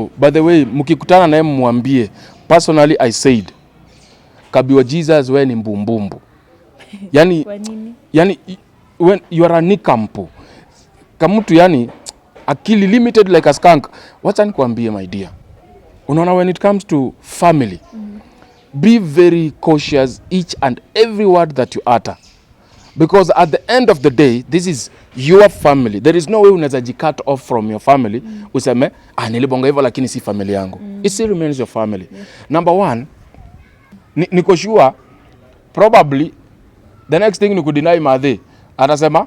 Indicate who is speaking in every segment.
Speaker 1: So by the way, mkikutana naye mwambie, personally I said, Kabiwa Jesus wewe ni mbumbumbu. Yani
Speaker 2: kwa nini?
Speaker 1: Yani when you are a nikampo. Kama mtu yani akili limited like a skunk. Wacha nikwambie my dear. Unaona, when it comes to family, be very cautious each and every word that you utter. Because at the end of the day, this is your family. There is no way unaweza cut off from your family. Useme, nilibonga hivyo lakini si family yangu. It still remains your family. Yeah. Number one, niko sure, probably, the next thing ni kudeny madhe. Atasema,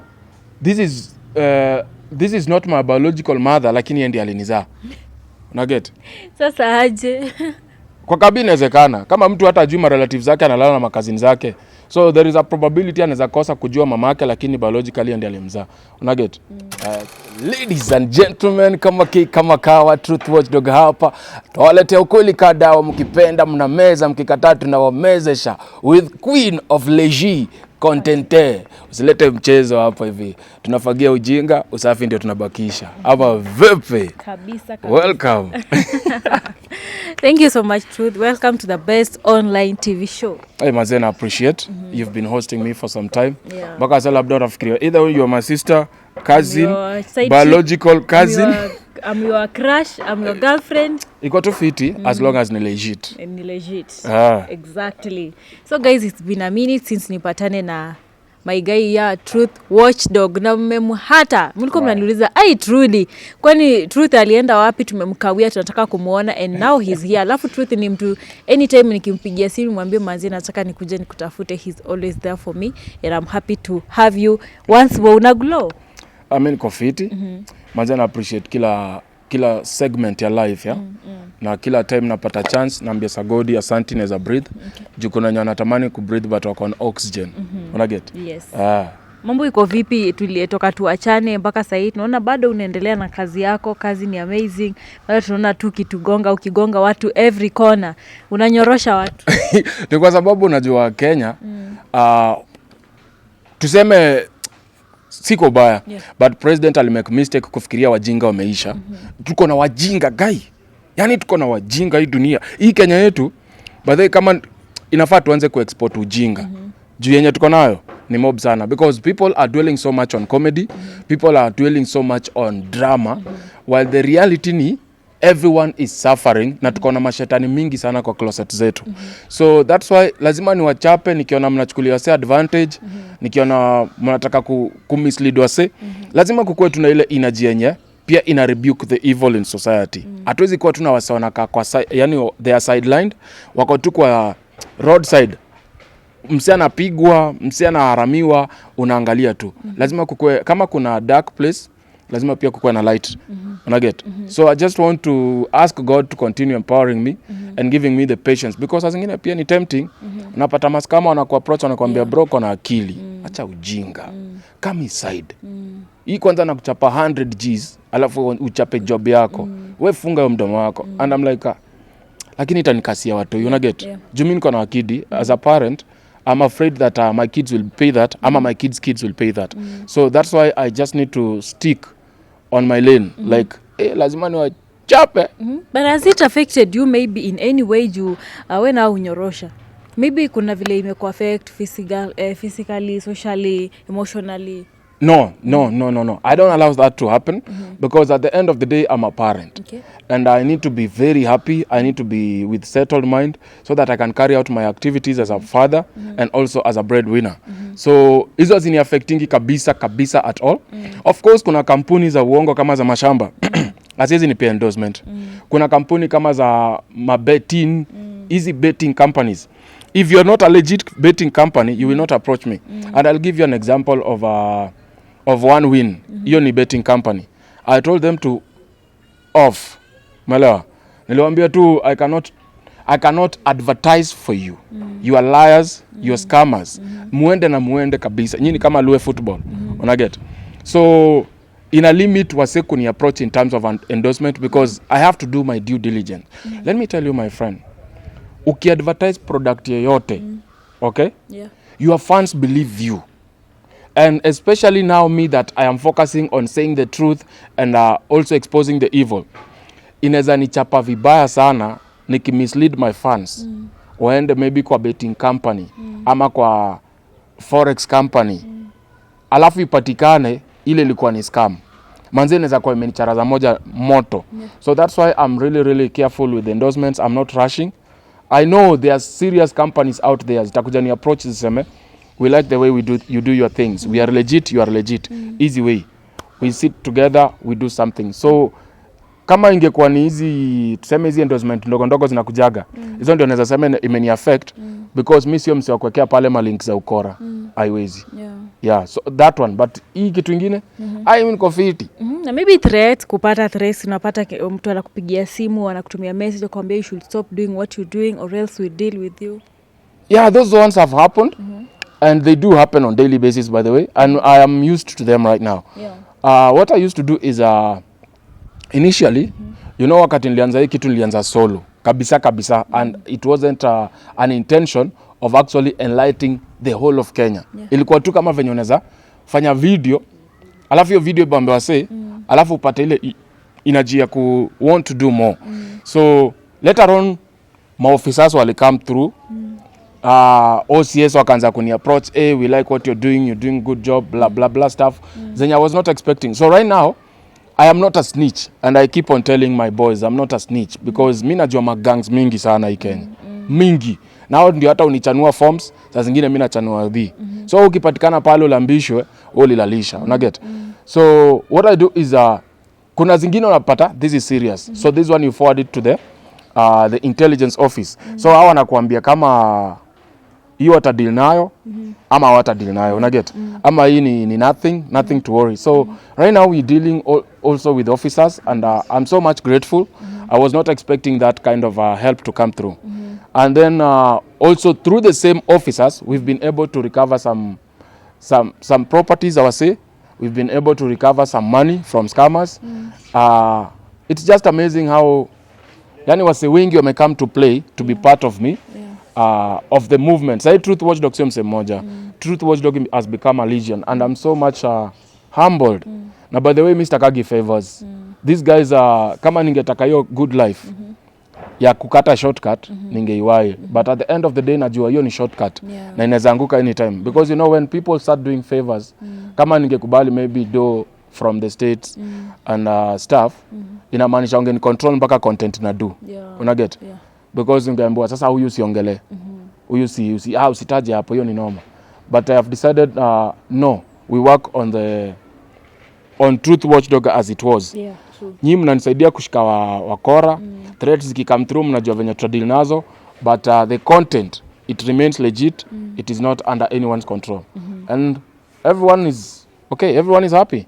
Speaker 1: this is not my biological mother, lakini ndiye alinizaa. Unaget?
Speaker 2: Sasa aje.
Speaker 1: Kwa kabini inawezekana. Kama mtu hata ajui relatives zake analala na makazini zake. So there is a probability anaweza kosa kujua mamake lakini biologically ndiye alimzaa. Unaget? Ladies and gentlemen, kama kawa Truth Watchdog hapa. Tuwaletea ukweli kadawa, mkipenda mnameza, mkikataa tunawamezesha with Queen of Legie Contente. Usilete mchezo hapa hivi. Tunafagia ujinga, usafi ndio tunabakisha. Ama vipi?
Speaker 2: Kabisa.
Speaker 1: Welcome.
Speaker 2: Thank you so much, Truth. Welcome to the best online TV show.
Speaker 1: Hey Mazen, I appreciate. You've been hosting me for some time.
Speaker 2: Yeah.
Speaker 1: Baka sala labda nafikiria either you are my sister, cousin, biological cousin.
Speaker 2: I'm your crush, I'm your girlfriend.
Speaker 1: Iko tu fiti as long as ni legit.
Speaker 2: Ni legit. Exactly. So guys, it's been a minute since nipatane na my guy ya Truth Watchdog na mmemhata. Mlikuwa mnaniuliza, Trudy, kwani Truth alienda wapi? Tumemkawia, tunataka kumuona and now he's here. Alafu Truth ni mtu anytime nikimpigia simu mwambie manzi nataka nikuje nikutafute, he's always there for me and I'm happy to have you once more. Una glow.
Speaker 1: I mean kofiti. Manzi na appreciate kila segment ya life ya. Na kila time napata chance naambia Sagodi asante naweza breathe. Juu kuna wenye wanatamani ku breathe but wako on oxygen. Una get?
Speaker 2: Yes. Mambo iko vipi? Tulitoka tuachane mpaka sasa hivi tunaona bado unaendelea na kazi yako. Kazi ni amazing. Bado tunaona tu ukigonga watu every corner. Unanyorosha watu.
Speaker 1: Ni kwa sababu unajua Kenya tuseme siko baya, but president alimake mistake kufikiria wajinga wameisha. Tuko na wajinga guy. Yani tuko na wajinga hii dunia. Hii Kenya yetu, by the way, kama inafaa tuanze kuexport ujinga. Juu yenye tuko nayo ni mob sana because people are dwelling so much on comedy, people are dwelling so much on drama, while the reality ni everyone is suffering na tuko na mashetani mingi sana kwa closet zetu. So that's why lazima ni wachape nikiona mnachukulia wase advantage, nikiona mnataka kumislead wase, lazima kukue tuna ile energy yenye pia ina rebuke the evil in society. Hatuwezi kuwa tuna wase wanakaa kwa yani they are sidelined, wako tu kwa roadside. Msi anapigwa, msi anaharamiwa, unaangalia tu. Lazima kukue, kama kuna dark place, lazima pia kukue na light. Unaget? So I just want to ask God to continue empowering me and giving me the patience because as ingine pia ni tempting. Unapata maskama wanakuapproach wanakuambia bro kona akili. Acha ujinga. Come inside. Hii kwanza nakuchapa 100 Gs alafu uchape job yako. Wewe funga mdomo wako. And I'm like lakini itanikasia watu. You get? Jumi niko na wakidi as a parent. I'm afraid that my kids will pay that. Ama my kids will pay that. So that's why I just need to stick on my lane. Like, lazima ni wachape.
Speaker 2: But has it affected you maybe in any way you when unyorosha? Maybe kuna vile imekuwa affect physically, socially, emotionally?
Speaker 1: No. I don't allow that to happen because at the end of the day, I'm a parent.
Speaker 2: Okay.
Speaker 1: And I need to be very happy. I need to be with settled mind so that I can carry out my activities as a father and also as a breadwinner. So, hizo zini affectingi kabisa at all. Of course, kuna kampuni za uongo kama za mashamba. Asizi ni pia endorsement. Kuna kampuni kama za mabetting, easy betting companies. If you're not a legit betting company, you will not approach me. And I'll give you an example of one win. Hiyo ni betting company. I told them to off. Melewa. Niliwaambia tu I cannot advertise for you. You are liars, you are scammers. Muende kabisa. Nyinyi kama Lue football. Unaget? So in a limit wase kuni approach in terms of an endorsement because I have to do my due diligence. Let me tell you my friend. Uki-advertise product yoyote, okay? Yeah. Your fans believe you. And especially now me that I am focusing on saying the truth and also exposing the evil. inaweza nichapa vibaya sana nikimislead my fans waende maybe kwa betting company ama kwa forex company alafu ipatikane ile ilikuwa ni scam. Manze inaweza kuwa imenicharaza moja moto. So that's why I'm really careful with the endorsements. I'm not rushing. I know there are serious companies out there zitakuja ni approach ziseme we like the way you do your things. We are legit, you are legit. Easy way. We sit together, we do something. So kama ingekuwa ni hizi tuseme hizi endorsement ndogo zinakujaga hizo ndio naweza sema imeni affect because mimi sio msi wa kuwekea pale malink za ukora haiwezi. Yeah, so that one, but hii kitu kingine I mean confidity
Speaker 2: na maybe threats, kupata threats, unapata mtu anakupigia simu anakutumia message akwambia you should stop doing what you're doing or else we deal with you.
Speaker 1: Yeah, those ones have happened and they do happen on daily basis by the way, and I am used to them right now. What I used to do is initially you know wakati nilianza hii kitu nilianza solo kabisa and it wasn't an intention of actually enlightening the whole of Kenya. Ilikuwa tu kama venye unaweza fanya video alafu hiyo video bambe wase alafu upate ile energy ya ku want to do more. So later on my officers wali come through OCS wakaanza kuni approach, hey, we like what you're doing good job, blah blah stuff zenye I was not expecting. So right now I am not a snitch and I keep on telling my boys I'm not a snitch because mimi najua magangs mingi sana hii Kenya. Mingi. Nao ndio hata unichanua forms, saa zingine mimi nachanua dhii. So ukipatikana pale ulambishwe, ulilalisha. Unaget? So what I do is kuna zingine unapata this is serious. So this one you forward it to the intelligence office. So hao wanakuambia kama hiyo watadeal nayo ama hawatadeal nayo. Unaget? Ama hii ni nothing to worry. So right now we dealing also with officers and I'm so much grateful. I was not expecting that kind of help to come through. And then also through the same officers we've been able to recover some properties, I would say. We've been able to recover some money from scammers. It's just amazing how yani wase wengi wame come to play to be part of me. Of the movement. Say Truth Watchdog sio mse mmoja. Truth Watchdog has become a legion and I'm so much humbled. Na by the way Mr. Kagi favors. These guys kama ningetaka hiyo good life ya kukata shortcut ningeiwahi, but at the end of the day najua hiyo ni shortcut na inaweza anguka anytime because you know when people start doing favors kama ningekubali maybe do from the states and stuff inamaanisha ungeni control mpaka content na do unaget because ungeambiwa sasa huyu usiongele huyu usitaje hapo, hiyo ni noma. But I have decided no, we work on Truth Watchdog as it was. Nyinyi mnanisaidia kushika wakora threats zikikam through mnajua venye tradil nazo, but the content it remains legit. It is not under anyone's control and everyone is okay, everyone is happy.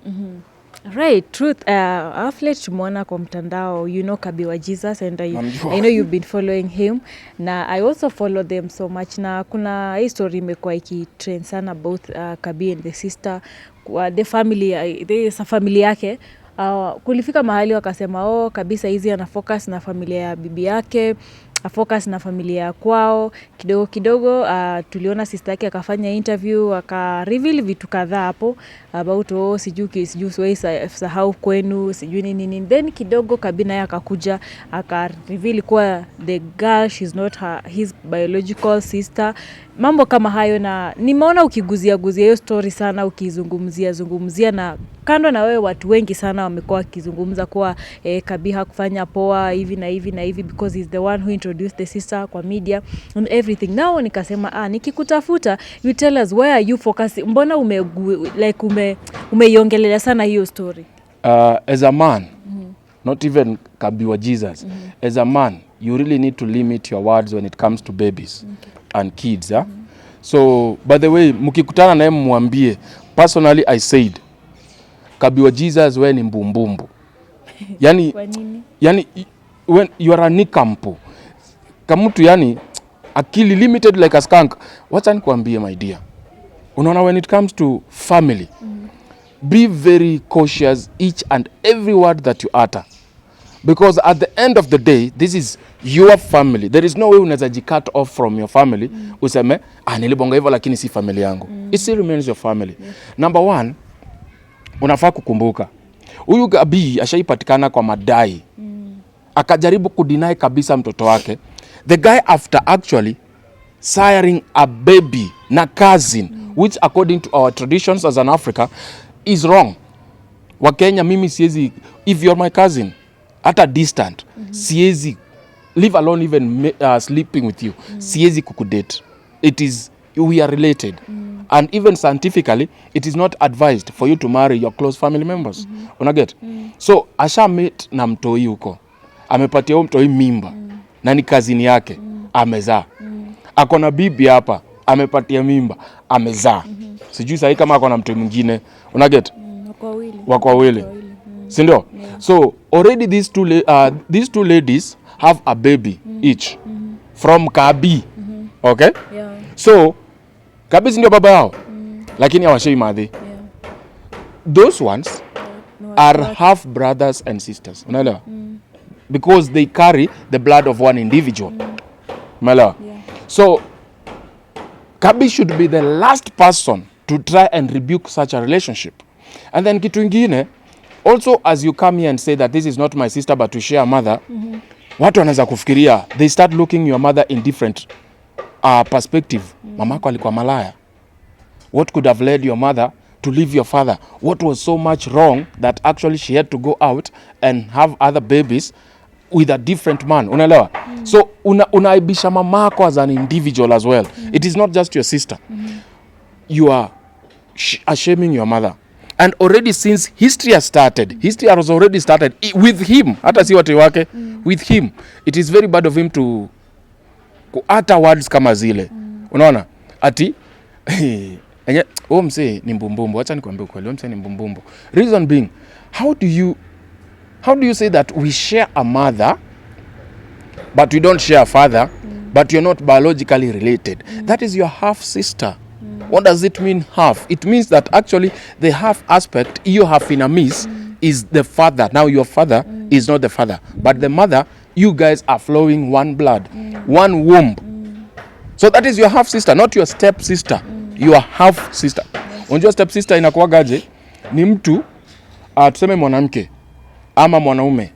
Speaker 2: Right, Truth. Aflet tumeona kwa mtandao, you know Kabi wa Jesus and I know you've been following him na I also follow them so much na kuna hii story imekuwa ikitrend sana both Kabi and the sister, the family, the family yake. Kulifika mahali wakasema kabisa hizi ana focus na familia ya bibi yake, focus na familia ya kwao. Kidogo tuliona sister yake akafanya interview reveal vitu kadhaa hapo about sijui sahau kwenu sijui nini. Then kidogo Kabina yake akakuja reveal kuwa the girl she's not his biological sister. Mambo kama hayo na nimeona ukiguzia hiyo story sana, ukizungumzia na kando na wewe watu wengi sana wamekuwa wakizungumza kuwa Kabi hakufanya poa hivi na hivi because he's the one who introduced the sister kwa media and everything. Now nikasema nikikutafuta you tell us where are you focusing, mbona umeiongelea sana hiyo story?
Speaker 1: As a man, not even Kabi wa Jesus, as a man you really need to limit your words when it comes to babies and kids. So by the way mkikutana naye mwambie personally I said Kabi wa Jesus wewe ni mbumbumbu. Yani
Speaker 2: kwa nini?
Speaker 1: Yani when you are a nikampo kama mtu yani akili limited like a skunk. Wacha nikwambie my dear, unaona when it comes to family be very cautious each and every word that you utter because at the end of the day this is your family. There is no way unaweza cut off from your family useme nilibonga hivyo lakini si family yangu. It still remains your family. Number one, unafaa kukumbuka huyu Gabi ashaipatikana kwa madai akajaribu kudeny kabisa mtoto wake. The guy after actually siring a baby na cousin, which according to our traditions as an Africa is wrong. Wakenya, mimi siezi, if you're my cousin hata distant, siezi, leave alone even sleeping with you, siezi kukudate. It is, we are related. And even scientifically it is not advised for you to marry your close family members. Unaget? So asha meet na mtoi huko, amepatia huyo mtoi mimba na ni kazini yake, amezaa. Akona bibi hapa, amepatia mimba, amezaa. Sijui sahi kama akona mtoi mwingine. Unaget? Wako wawili. Si ndio? So already these two ladies have a baby each from Kabi. Okay?
Speaker 2: Yeah.
Speaker 1: So Kabi ndio baba yao. Lakini hawashei madhi. Those ones are half brothers and sisters. Unaelewa? Because they carry the blood of one individual. Unaelewa? So Kabi should be the last person to try and rebuke such a relationship. And then kitu ingine, also as you come here and say that this is not my sister but to share a mother, watu wanaweza kufikiria, they start looking your mother in different perspective. Mamako alikuwa malaya. What could have led your mother to leave your father? What was so much wrong that actually she had to go out and have other babies with a different man? Unaelewa? So unaibisha mamako as an individual as well. It is not just your sister. You are shaming your mother. And already since history has already started with him, hata si watu wake, with him. It is very bad of him to kuata words kama zile. Unaona? Ati mse ni mbumbumbu. Acha nikwambie ukweli, mse ni mbumbumbu. Reason being, how do you say that we share a mother but we don't share a father, but you're not biologically related? That is your half sister. What does it mean half? It means that actually the half aspect, you half in a miss, is the father. Now your father is not the father, but the mother, you guys are flowing one blood, one womb. So that is your half sister, not your step sister. Your half sister. Unajua step sister inakuwagaje? Ni mtu tuseme mwanamke ama mwanaume.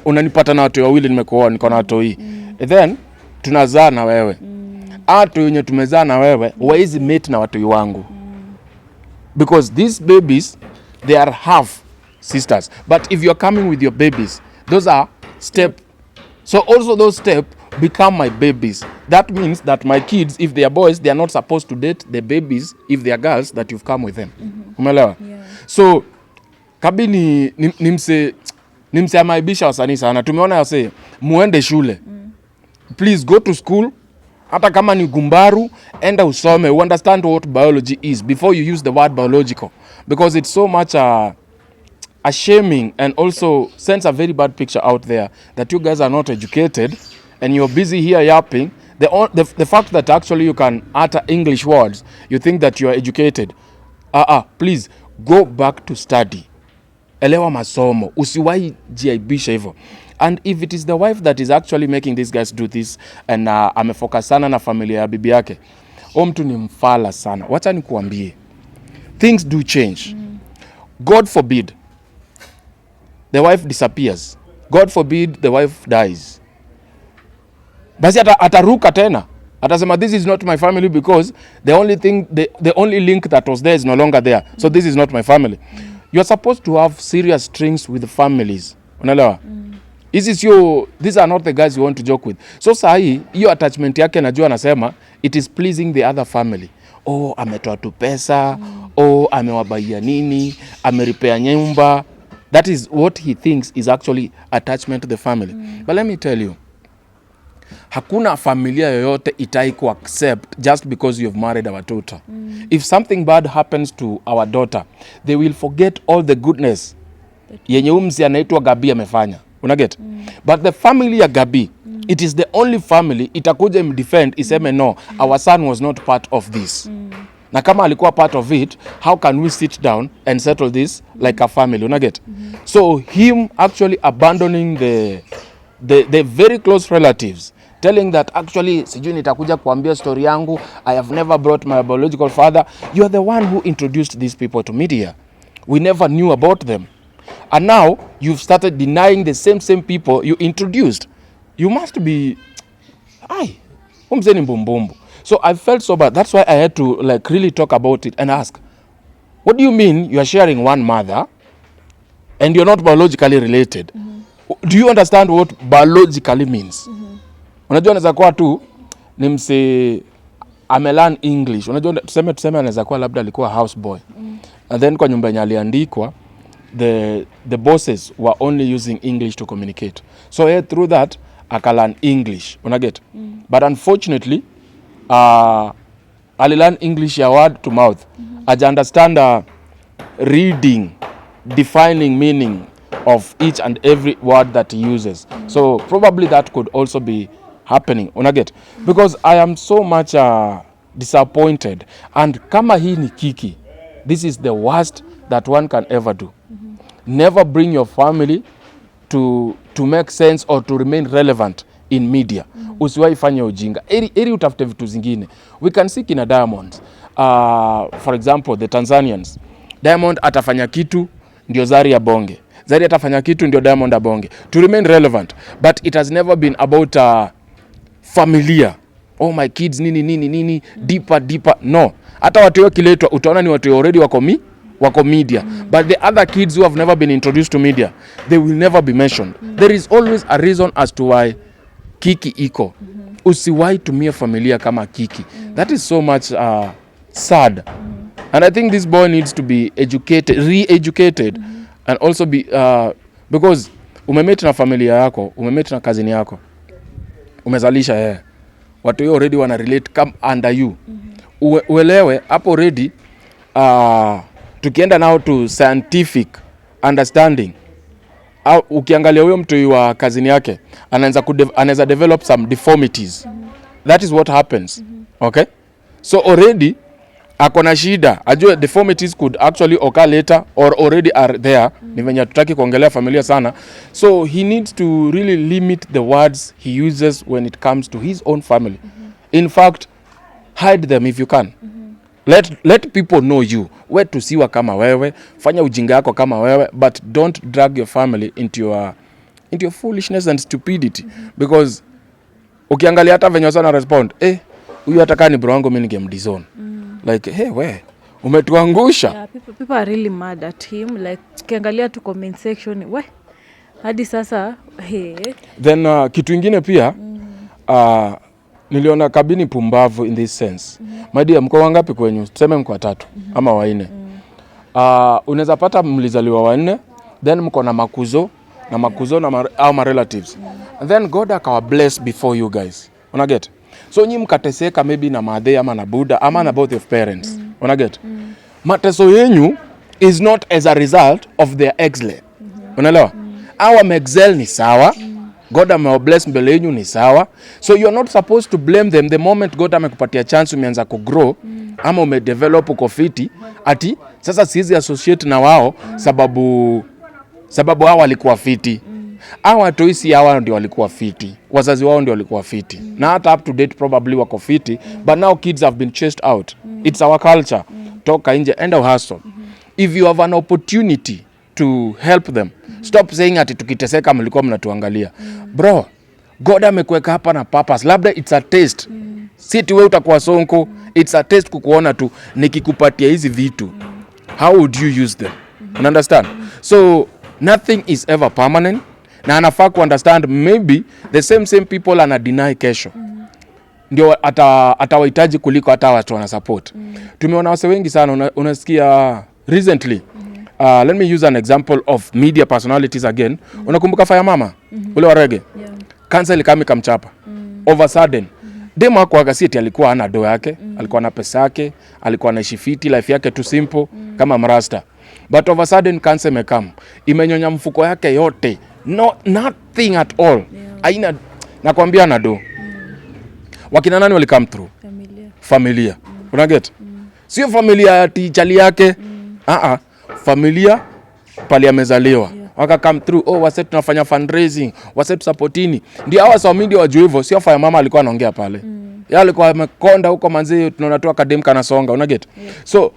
Speaker 1: Unanipata na watu wawili, nimekuoa, niko na watu hii. Then tunazaa na wewe. Watu wenye tumezaa na wewe waizi mate na watu wangu. Because these babies, they are half sisters. But if you are coming with your babies, those are step. So also those step become my babies. That means that my kids, if they are boys, they are not supposed to date the babies if they are girls that you've come with them. Umeelewa? Yeah. So Kabi nimse amaibisha wasanii sana. Tumeona yase muende shule. Please go to school. Hata kama ni gumbaru, enda usome, understand what biology is before you use the word biological, because it's so much a shaming and also sends a very bad picture out there that you guys are not educated and you're busy here yapping. The fact that actually you can utter English words, you think that you are educated. Please go back to study. Elewa masomo, usiwahi jiaibisha hivyo. And if it is the wife that is actually making these guys do this and amefocus sana na familia ya bibi yake, mtu ni mfala sana. Wacha nikuambie, things do change. God forbid the wife disappears. God forbid the wife dies. Basi ataruka tena. Atasema this is not my family because the only link that was there is no longer there. So this is not my family. You are supposed to have serious strings with families. Unaelewa? These are not the guys you want to joke with. So sahi, hiyo attachment yake najua anasema, it is pleasing the other family. Ametoa tu pesa, amewabaia nini, ameripea nyumba. That is what he thinks is actually attachment to the family. But let me tell you, hakuna familia yoyote itai ku accept just because you have married our daughter. If something bad happens to our daughter, they will forget all the goodness yenye umzi anaitwa Gabi amefanya. Unaget? But the family ya Gabi, it is the only family itakuja imdefend iseme no, our son was not part of this. Na kama alikuwa part of it, how can we sit down and settle this like a family? Unaget? So him actually abandoning the very close relatives, telling that actually sijui nitakuja kuambia story yangu, I have never brought my biological father. You are the one who introduced these people to media. We never knew about them. and now you've started denying the same people you introduced. You must be umzeni mbumbumbu. So I felt so bad. That's why I had to like really talk about it and ask, what do you mean you are sharing one mother and you're not biologically related? Do you understand what biologically means? Unajua anaweza kuwa tu ni mse amelearn English. Unajua tuseme anaweza kuwa labda alikuwa houseboy. And then kwa nyumba yenye aliandikwa the bosses were only using English to communicate. So through that akalearn English. Unaget? But unfortunately alilearn English ya word to mouth. Aja understand reading, defining meaning of each and every word that he uses. So probably that could also be happening. Unaget? Because I am so much disappointed. And kama hii ni kiki, this is the worst that one can ever do. Never bring your family to make sense or to remain relevant in media. Usiwahi fanya ujinga. Eri utafute vitu zingine. We can see kina Diamond. For example, the Tanzanians. Diamond atafanya kitu ndio Zari ya bonge. Zari atafanya kitu ndio Diamond abonge. To remain relevant. But it has never been about familia. Oh my kids nini deeper. No. Hata watu wao kiletwa utaona ni watu already wako media. But the other kids who have never been introduced to media, they will never be mentioned. There is always a reason as to why kiki iko. Usiwahi tumia familia kama kiki. That is so much sad. And I think this boy needs to be educated, re-educated, and also be because umemeti na familia yako, umemeti na kazini yako, umezalisha yeye, watu yo already wana relate come under you. Uelewe hapo already. Tukienda now to scientific understanding, ukiangalia huyo mtu wa kazini yake anaweza develop some deformities. That is what happens. Okay, so already akona shida, ajue deformities could actually occur later or already are there. Ni venye tutaki kuongelea familia sana. So he needs to really limit the words he uses when it comes to his own family. In fact, hide them if you can. Let people know you. Wewe tusiwa kama wewe, fanya ujinga yako kama wewe, but don't drag your family into your foolishness and stupidity. Because ukiangalia hata venye sana respond, huyu atakani bro wangu mimi ningemdizone. Like, hey we, umetuangusha.
Speaker 2: Yeah, people are really mad at him. Like, ukiangalia tu comment section, we, hadi sasa, hey.
Speaker 1: Then kitu ingine pia, niliona kabini pumbavu in this sense. Madia, mko wangapi kwenyu? Tuseme mko 3 ama 4. Unaweza pata mlizaliwa 4, then mko na makuzo au ma relatives. And then God akawa bless before you guys. Unaget? So nyi mkateseka maybe na madhe ama na buda ama na both of parents. Unaget? Mateso yenyu is not as a result of their excellence. Unaelewa? Our excel ni sawa. God amewabless mbele yenyu ni sawa. So you are not supposed to blame them the moment God amekupatia chance umeanza kugrow ama umedevelop uko fiti ati sasa siwezi associate na wao sababu hao walikuwa fiti. Hao watoisi hao ndio walikuwa fiti. Wazazi wao ndio walikuwa fiti. Na hata up to date probably wako fiti, but now kids have been chased out. It's our culture. Toka nje, enda hustle. If you have an opportunity to help them, stop saying ati tukiteseka mlikuwa mnatuangalia. Bro, God amekuweka hapa na purpose. Labda it's a test. Si tu wewe utakuwa sonko, it's a test kukuona tu nikikupatia hizi vitu. How would you use them? You understand? So nothing is ever permanent. Na anafaa ku understand maybe the same people ana deny kesho. Ndio atawahitaji kuliko hata watu wana support. Tumeona wase wengi sana unasikia recently. Let me use an example of media personalities again. Unakumbuka Fire Mama? Ule wa reggae? Yeah. Cancel kama kamchapa. Over sudden. Demo kwa gazeti alikuwa ana do yake, alikuwa na pesa yake, alikuwa anaishi fiti, life yake too simple kama mrasta. But over sudden cancer imekam. Imenyonya mfuko yake yote. Nothing at all. Haina nakwambia na do. Wakina nani wali come through? Familia. Unaget? Sio familia ya tichali yake. Familia pali amezaliwa. Waka come through. Wase tunafanya fundraising, wase supportini. Ndio hawa sawa media wajue hivyo, sio Fire Mama alikuwa anaongea pale. Yeye alikuwa amekonda huko manzi tunaona tu academic anasonga, unaget? So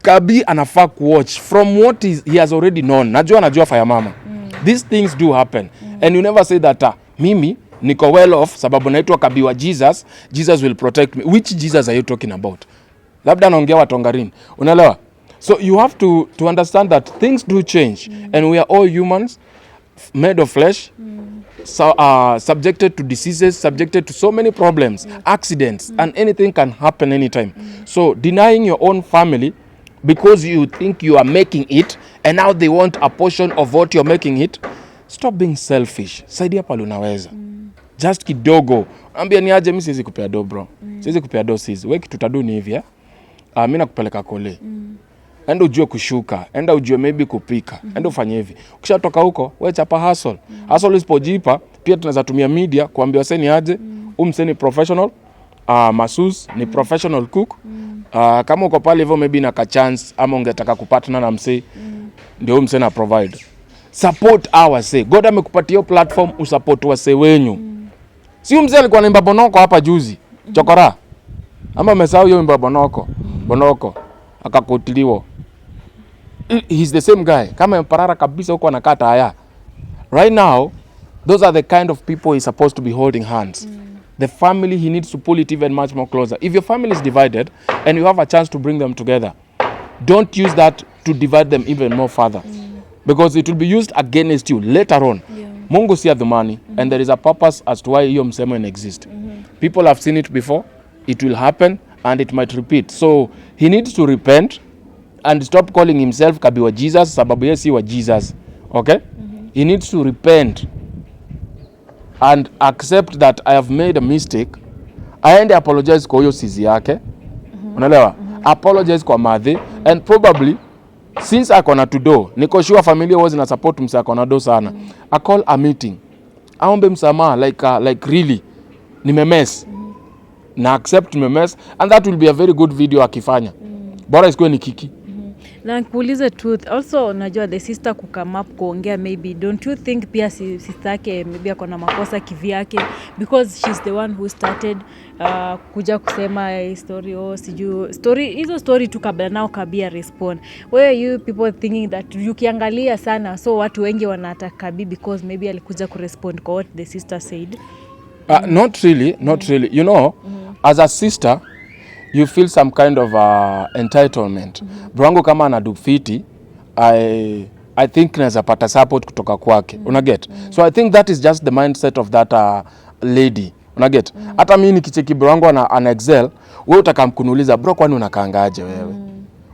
Speaker 1: Kabi anafaa kuwatch from what he has already known. Najua fire mama. These things do happen. And you never say that mimi niko well off sababu naitwa Kabi wa Jesus will protect me. Which Jesus are you talking about? Labda naongea watongarini. Unaelewa? So you have to understand that things do change and we are all humans made of flesh. Subjected to diseases, subjected to so many problems, accidents, and anything can happen anytime. So denying your own family because you think you are making it and now they want a portion of what you're making it, stop being selfish. Saidia pale unaweza. Just kidogo. Ambia ni aje mimi siwezi kupea do bro. Siwezi kupea do sis. Wewe kitu tadu ni hivi mimi nakupeleka kole. Enda ujue kushuka, enda ujue maybe kupika, enda ufanye hivi. Ukishatoka huko, wewe chapa hustle. Hustle isipojipa, pia tunaweza tumia media kuambia waseni aje, umseni professional, masus ni professional cook. Kama uko pale hivyo maybe na ka chance ama ungetaka kupatana na msee, ndio umseni na provide. Support our say. God amekupatia platform usupport wase wenyu. Si msee alikuwa anaimba bonoko hapa juzi. Chokora. Ama umesahau hiyo imba bonoko. Akakotiliwa. He's the same guy. Kama mparara kabisa huko anakata haya. Right now, those are the kind of people he's supposed to be holding hands. The family, he needs to pull it even much more closer. If your family is divided and you have a chance to bring them together, don't use that to divide them even more further. Because it will be used against you later on. Mungu si adhumani and there is a purpose as to why hiyo msemo exist. People have seen it before. It will happen and it might repeat. So he needs to repent and stop calling himself Kabi wa Jesus sababu yeye si wa Jesus. Okay? He needs to repent and accept that I have made a mistake. Aende apologize kwa hiyo sizi yake. Unaelewa? Apologize kwa madhi and probably since akona tudo, niko sure familia was na support msa akona do sana. I call a meeting. Aombe msamaha like really nimemess. Na accept nimemess and that will be a very good video akifanya. Bora isikuwe ni kiki.
Speaker 2: Na kuulize truth also, unajua the sister kukam up kuongea, maybe don't you think pia sister yake maybe akona makosa kivyake because she's the one who started kuja kusema story hizo story tu kabla nao Kabia respond. Where you people thinking that ukiangalia sana so watu wengi wanataka Kabi because maybe alikuja kurespond kwa what the sister said?
Speaker 1: Not really. You know, as a sister you feel some kind of entitlement. Bwangu kama anadufiti, I think naweza pata support kutoka kwake. Unaget? So I think that is just the mindset of that lady. Unaget? Hata mimi nikicheki bwangu ana excel, wewe utakamkunuliza bro, kwani unakaangaje wewe?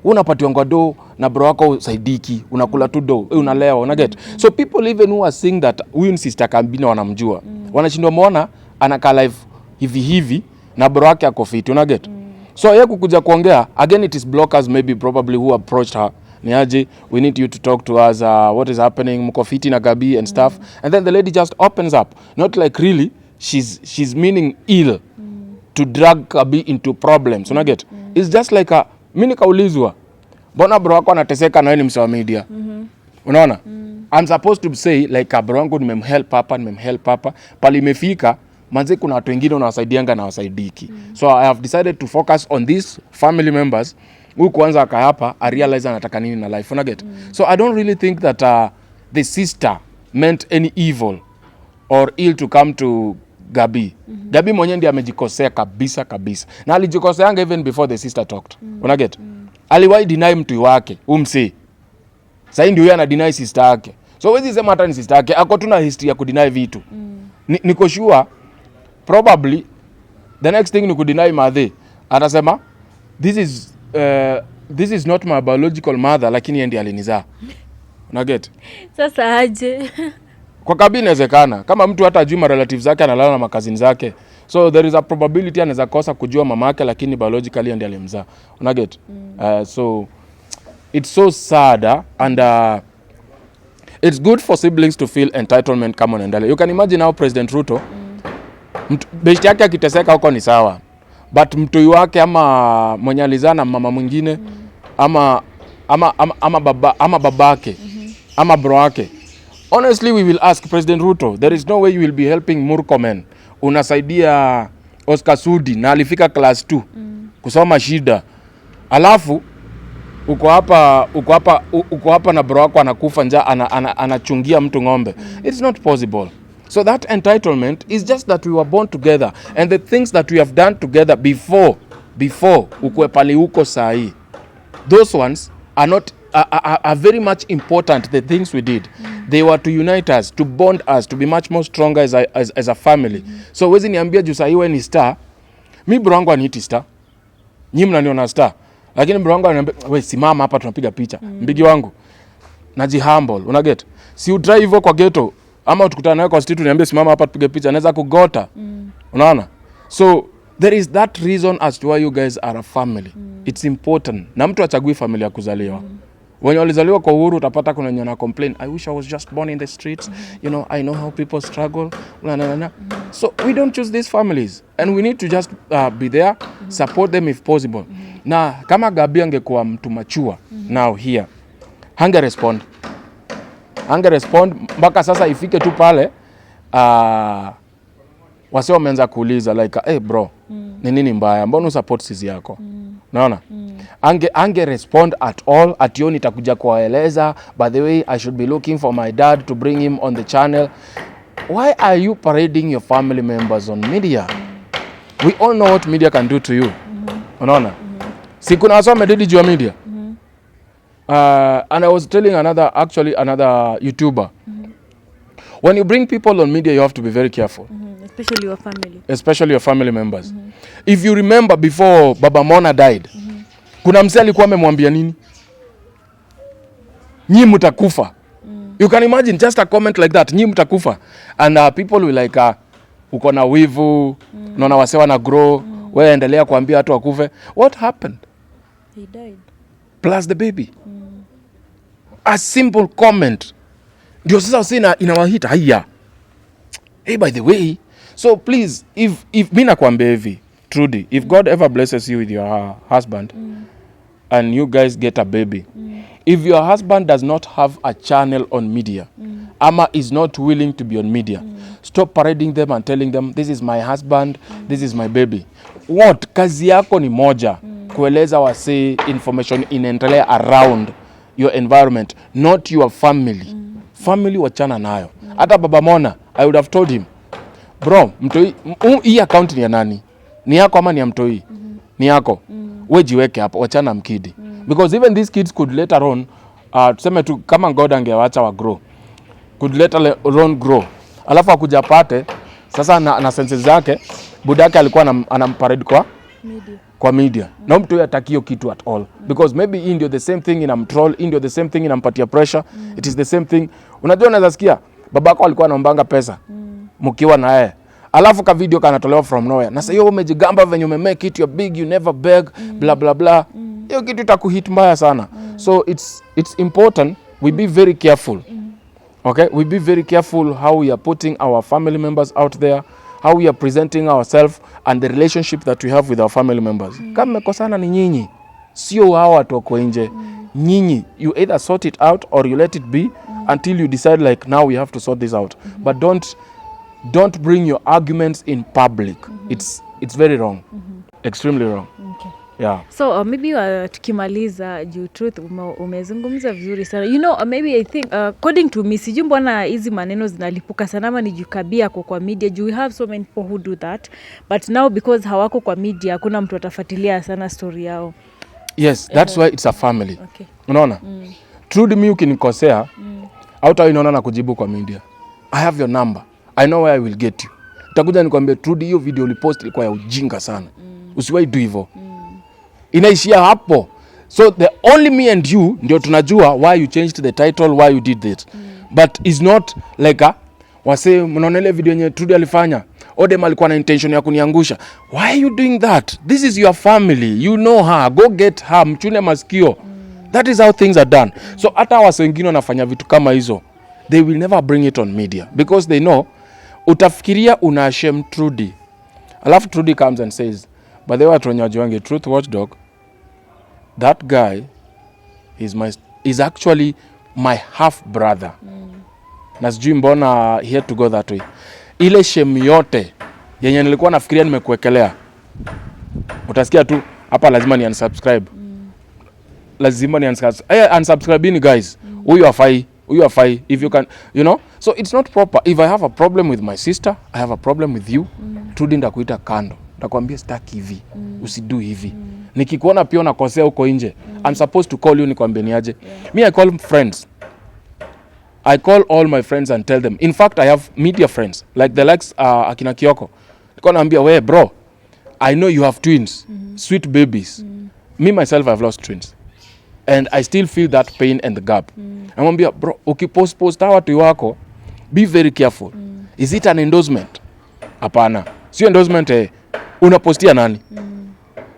Speaker 1: Unapatiwa ngado na bro wako usaidiki, unakula tu do, unalewa, unaget? So people even who are saying that huyu sister Kambina wanamjua. Wanashindwa muona anakaa live hivi na bro wake ako fit, unaget? So yeye kukuja kuongea again, it is blockers maybe probably who approached her. Niaje, we need you to talk to us, what is happening, mko fiti na Gabi and stuff. And then the lady just opens up, not like really she's meaning ill to drag Gabi into problems, unaget? It's just like mimi nikaulizwa, mbona bro wako anateseka na wewe ni msawa media? Unaona? I'm supposed to say like bro wangu nimemhelp hapa pale imefika manze kuna watu wengine unawasaidianga na wasaidiki. So I have decided to focus on these family members who kwanza akahapa I realize anataka nini na life, unaget? So I don't really think that the sister meant any evil or ill to come to Gabi. Gabi mwenyewe ndiye amejikosea kabisa. Na alijikoseanga even before the sister talked. Unaget? Aliwahi deny mtu wake, umsi. Sasa ndio yeye ana deny sister yake. So wezi sema hata ni sister yake, ako tuna history ya kudeny vitu. Niko sure probably the next thing ni kudeny madhe. Atasema this is not my biological mother, lakini yeye ndiye alinizaa. Unaget? Sasa
Speaker 2: aje.
Speaker 1: Kwa Kabi inawezekana kama mtu hata ajui relatives zake analala na makazini zake, so there is a probability anaweza kosa kujua mamake lakini biologically ndiye alimzaa. Unaget? So it's so sad and it's good for siblings to feel entitlement kama unaendelea. You can imagine how President Ruto besti yake akiteseka huko ni sawa, but mtoi wake ama mwenye alizana mama mwingine ama babake ama bro wake, honestly we will ask President Ruto, there is no way you will be helping Murkomen. Unasaidia Oscar Sudi na alifika class 2 kusoma shida, alafu uko hapa na bro wako anakufa njaa anachungia mtu ng'ombe. It's not possible. So that entitlement is just that we were born together and the things that we have done together before ukwe pale uko sahi, those ones are very much important. The things we did, they were to unite us, to bond us, to be much more stronger as a family. So wezi niambia juu sahi we ni star, mi bro wangu aniiti star, nyi mnaniona star, lakini bro wangu ananiambia we simama hapa tunapiga picha. Mbigi wangu najihumble, unaget? Si utry hivyo kwa ghetto ama tukutana nawe kwa street uniambie simama hapa tupige picha, naweza kugota. Unaona? So there is that reason as to why you guys are a family. It's important. Na mtu achagui familia kuzaliwa. Wenye walizaliwa kwa uhuru utapata kuna wenye na complain, I wish I was just born in the streets. You know, I know how people struggle. So we don't choose these families and we need to just be there, support them if possible. Na kama Gabi angekuwa mtu machua now here, hange respond mpaka sasa ifike tu pale wase wameanza kuuliza like hey bro, ni nini mbaya, mbona usupport sisi yako? Naona ange respond at all, ationi nitakuja kuwaeleza, by the way I should be looking for my dad to bring him on the channel. Why are you parading your family members on media? We all know what media can do to you. Unaona? Si kuna wasa wamedidi juu ya media. And I was telling another YouTuber, when you bring people on media, you have to be very careful. Especially your family members. If you remember before Baba Mona died, kuna mzee alikuwa amemwambia nini? Nyi mtakufa. You can imagine just a comment like that, nyi mtakufa. And people will like, uko na wivu, unaona wasewa na grow, wewe endelea kuambia watu wakufe. What happened?
Speaker 2: He died.
Speaker 1: Plus the baby. A simple comment. Ndio sasa usina inawahita haya. Hey, by the way, so please, if mina kuambia hivi, Trudy, if God ever blesses you with your husband and you guys get a baby, if your husband does not have a channel on media, ama is not willing to be on media, stop parading them and telling them, this is my husband, this is my baby. What? Kazi yako ni moja, kueleza wase information inaendelea around your environment, not your family. Family wachana nayo. Hata Baba Mona, I would have told him, bro, mtoi, hii account ni ya nani? Ni yako ama ni ya mtoi? Ni yako. Wewe jiweke hapo, wachana mkidi. Because even these kids could later on, tuseme tu kama God angewacha wa grow, could later on grow. Alafu akuja pate, sasa na senses zake, budake alikuwa anamparade kwa media. Na mtu yatakio kitu at all. Because maybe hii ndio the same thing inamtroll, hii ndio the same thing inampatia pressure. It is the same thing. Unajua unaweza sikia, babako alikuwa anaombanga pesa, mkiwa na yeye. Alafu ka video kanatolewa from nowhere. Na sasa hiyo umejigamba venye umemake it, you're big, you never beg, blah blah blah. Hiyo kitu itakuhit mbaya sana. So it's important we be very careful. Okay? We be very careful how we are putting our family members out there, how we are presenting ourselves and the relationship that we have with our family members. Kama mmekosana ni nyinyi, sio hao watu wako nje. Nyinyi, you either sort it out or you let it be until you decide like now we have to sort this out. But don't bring your arguments in public. It's very wrong. Extremely wrong.
Speaker 2: Okay.
Speaker 1: Yeah.
Speaker 2: So maybe tukimaliza juu Truth umezungumza vizuri sana. You know, maybe I think according to me, sijui mbona hizi maneno zinalipuka sana ama ni jukabia kwa media. Juu we have so many people who do that. But now because hawako kwa media, hakuna mtu atafuatilia sana story yao.
Speaker 1: Yes, that's why it's a family.
Speaker 2: Okay.
Speaker 1: Unaona? Trudy, mi ukinikosea, hauta inaona na kujibu kwa media. I have your number. I know where I will get you. Utakuja nikwambia Trudy, hiyo video ulipost ilikuwa ya ujinga sana. Usiwahi do hivyo. Inaishia hapo. So the only me and you ndio tunajua why you changed the title, why you did that. But it's not like wase mnaona ile video yenye Trudy alifanya, Odem alikuwa na intention ya kuniangusha. Why are you doing that? This is your family. You know her. Go get her. Mchune masikio. That is how things are done. So hata wase wengine wanafanya vitu kama hizo, they will never bring it on media because they know utafikiria una shame Trudy. Alafu Trudy comes and says, by the way, tunajuange Truth Watchdog, that guy is actually my half brother. Na sijui mbona he had to go that way. Ile shame yote yenye nilikuwa nafikiria nimekuwekelea, utasikia tu hapa lazima ni unsubscribe. lazima ni unsubscribe guys. Huyu afai if you can, you know. So it's not proper. If I have a problem with my sister, I have a problem with you, Trudy ndakuita kando, ndakwambia staki hivi, usidu hivi. Nikikuona pia unakosea huko nje, I'm supposed to call you nikwambie niaje. Me, I call friends. I call all my friends and tell them. In fact, I have media friends like the likes akina Kioko. Niko naambia, we bro, I know you have twins, sweet babies. Me myself, I've lost twins, and I still feel that pain and the gap. Namwambia, bro, ukipost watu wako, be very careful. Is it an endorsement? Hapana, sio endorsement. Unapostia nani?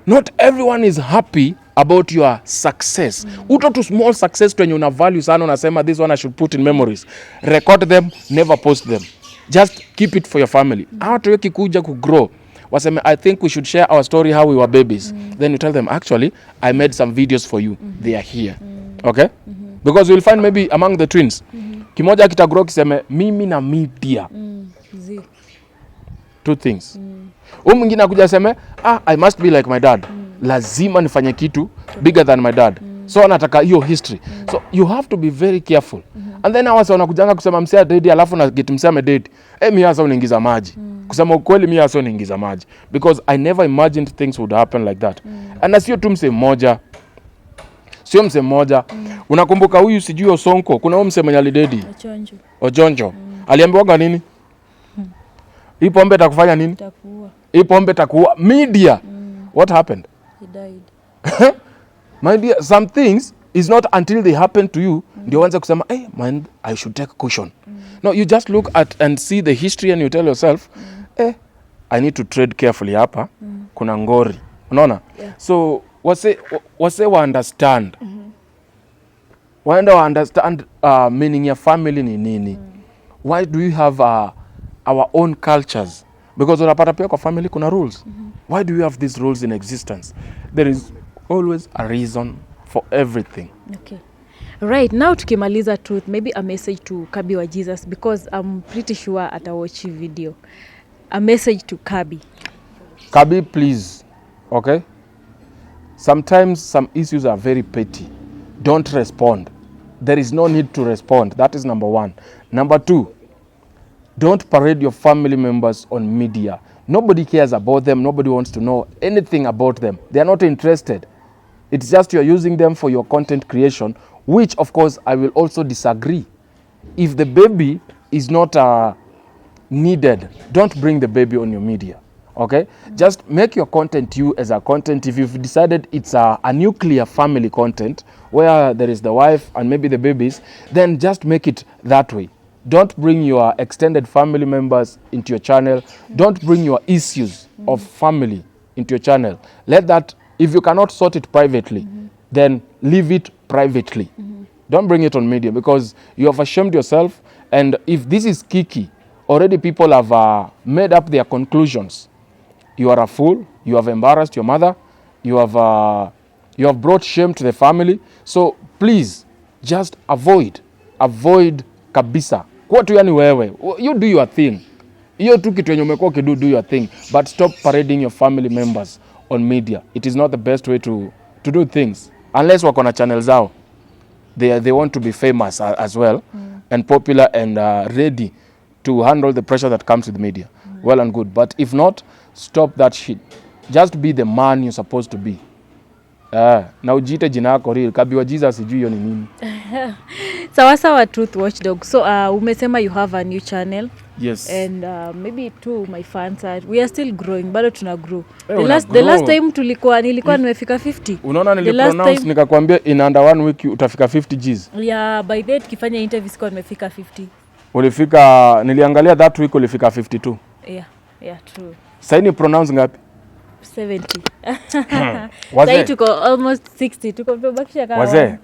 Speaker 1: Not everyone is happy about your success. Uto to small success wenye una value sana, unasema this one I should put in memories. Record them, never post them. Just keep it for your family. Watu weki kuja ku grow, waseme I think we should share our story how we were babies. Then you tell them, actually I made some videos for you. They are here. Okay? Because you'll find maybe among the twins, kimoja kita grow kiseme mimi na media. Two things. Mwingine akuja seme, I must be like my dad. Lazima nifanye kitu bigger than my dad. So anataka hiyo history. So you have to be very careful. And then awasa wanakujanga kusema msea dedi alafu na get msea mededi. Mimi hasa unaingiza maji. Kusema ukweli mimi hasa unaingiza maji. Because I never imagined things would happen like that. And sio tu msee mmoja. Sio msee mmoja. Unakumbuka huyu sijui Osonko, kuna huyu msee mwenye alidedi. Ojonjo. Aliambiwa nini? Hii pombe itakufanya nini? Itakuua. Hii pombe itakuua. Media. What happened?
Speaker 2: He died.
Speaker 1: My dear, some things is not until they happen to you ndio uanze kusema, hey man, I should take caution. No, you just look at and see the history and you tell yourself, I need to tread carefully hapa. Kuna ngori. Unaona? Yeah. So wase wa understand. Waenda wa understand meaning ya family ni nini. Why do we have our own cultures? Because unapata pia kwa family kuna rules. Why do we have these rules in existence? There is always a reason for everything.
Speaker 2: Okay. Right, now tukimaliza truth, maybe a message to Kabi wa Jesus, because I'm pretty sure atawatch video. A message to Kabi.
Speaker 1: Kabi, please. Okay? Sometimes some issues are very petty. Don't respond. There is no need to respond. That is number one. Number two, don't parade your family members on media. Nobody cares about them. Nobody wants to know anything about them. They are not interested. It's just you're using them for your content creation, which of course I will also disagree. If the baby is not needed, don't bring the baby on your media. Okay? Just make your content you as a content. If you've decided it's a nuclear family content where there is the wife and maybe the babies, then just make it that way. Don't bring your extended family members into your channel. Don't bring your issues of family into your channel. Let that, if you cannot sort it privately, then leave it privately. Don't bring it on media because you have ashamed yourself. And if this is Kiki, already people have made up their conclusions. You are a fool. You have embarrassed your mother. You have brought shame to the family. So please, just avoid kabisa. Kwa tu yani wewe, you do your thing. Hiyo tu kitu yenye umekuwa do your thing, but stop parading your family members on media. It is not the best way to do things. Unless wako na channel zao. They want to be famous as well and popular and ready to handle the pressure that comes with media. Well and good. But if not, stop that shit. Just be the man you're supposed to be. Na ujiite jina yako real. Kabi wa Jesus sijui hiyo ni nini.
Speaker 2: Sawa Truth Watchdog. So umesema you have a new channel.
Speaker 1: Yes.
Speaker 2: And maybe too my fans we are still growing. Bado tuna grow. The last time nilikuwa nimefika 50.
Speaker 1: Unaona nilipronounce nikakwambia in under 1 week utafika 50 Gs.
Speaker 2: Yeah, by that tukifanya interview sikuwa nimefika 50.
Speaker 1: Ulifika, niliangalia that week ulifika 52.
Speaker 2: Yeah, true.
Speaker 1: Sasa ni pronounce ngapi?
Speaker 2: 70. Sasa tuko almost 60. Tuko bakisha kama.
Speaker 1: Wazee.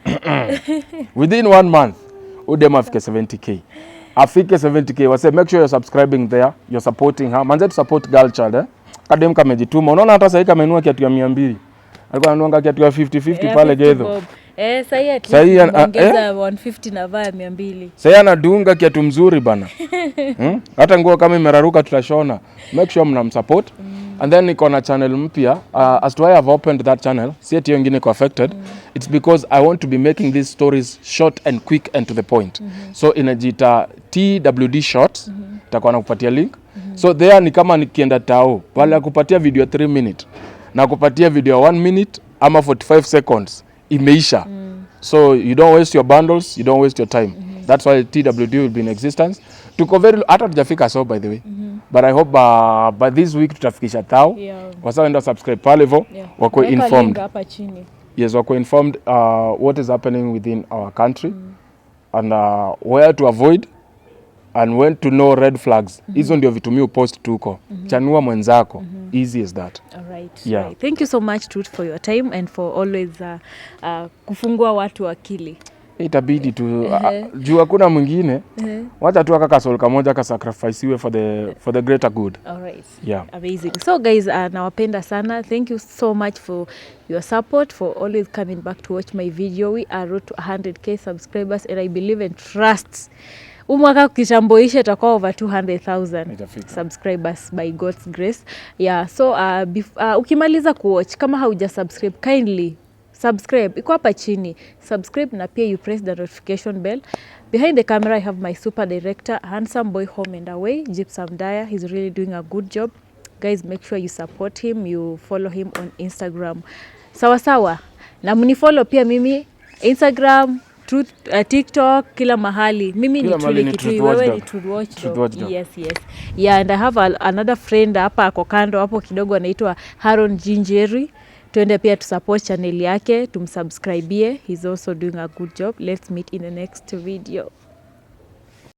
Speaker 1: Within 1 month udema afike 70k. Afike 70k. Wase, make sure you're subscribing there. You're supporting her. Manze to support girl child. Kadem kamejituma. Unaona hata sasa kamenunua kiatu ya 200. Alikuwa ananuanga kiatu ya 50 pale Gedho.
Speaker 2: Sasa ongeza 150 na vaa 200.
Speaker 1: Sasa anadunga kiatu mzuri bana. Hata nguo kama imeraruka tutashona. Make sure mnamsupport. And then niko na channel mpya. As to why I've opened that channel, si ati hiyo ingine iko affected. It's because I want to be making these stories short and quick and to the point. So inajiita TWD Shorts. Takuwa nakupatia link. So there ni kama nikienda tao. Pala kupatia video 3 minutes. Na kupatia video 1 minute ama 45 seconds. Imeisha. So you don't waste your bundles, you don't waste your time. That's why TWD will be in existence. Tuko very hata tujafika so by the way. But I hope by this week tutafikisha tao. Wasa enda subscribe pale hivyo wako informed.
Speaker 2: Hapa chini.
Speaker 1: Yes, wako informed what is happening within our country and where to avoid and when to know red flags. Hizo ndio vitu mimi post tuko. Chanua mwenzako. Easy as that.
Speaker 2: All right.
Speaker 1: Yeah.
Speaker 2: Right. Thank you so much Truth for your time and for always kufungua watu akili.
Speaker 1: Itabidi tu juu hakuna mwingine. Wacha tu akakasol kamoja ka sacrifice for the greater good.
Speaker 2: All right.
Speaker 1: Yeah.
Speaker 2: Amazing. So guys, nawapenda sana. Thank you so much for your support, for always coming back to watch my video. We are road to 100k subscribers and I believe and trust mwaka ukishamboisha itakuwa over 200,000 subscribers by God's grace. Yeah, so ukimaliza kuwatch kama hauja subscribe, kindly subscribe. Iko hapa chini. Subscribe na pia you press the notification bell. Behind the camera I have my super director, handsome boy home and away, Gypsum Dyer. He's really doing a good job. Guys, make sure you support him, you follow him on Instagram. Sawa. Na mnifollow pia mimi Instagram, TikTok, kila mahali. Mimi ni Truly Kitui, wewe ni Truth Watchdog. Yes. Yeah, and I have another friend hapa ako kando hapo kidogo anaitwa Haron Ginjeri. Tuende pia to support channel yake, tumsubscribie. He's also doing a good job. Let's meet in the next video.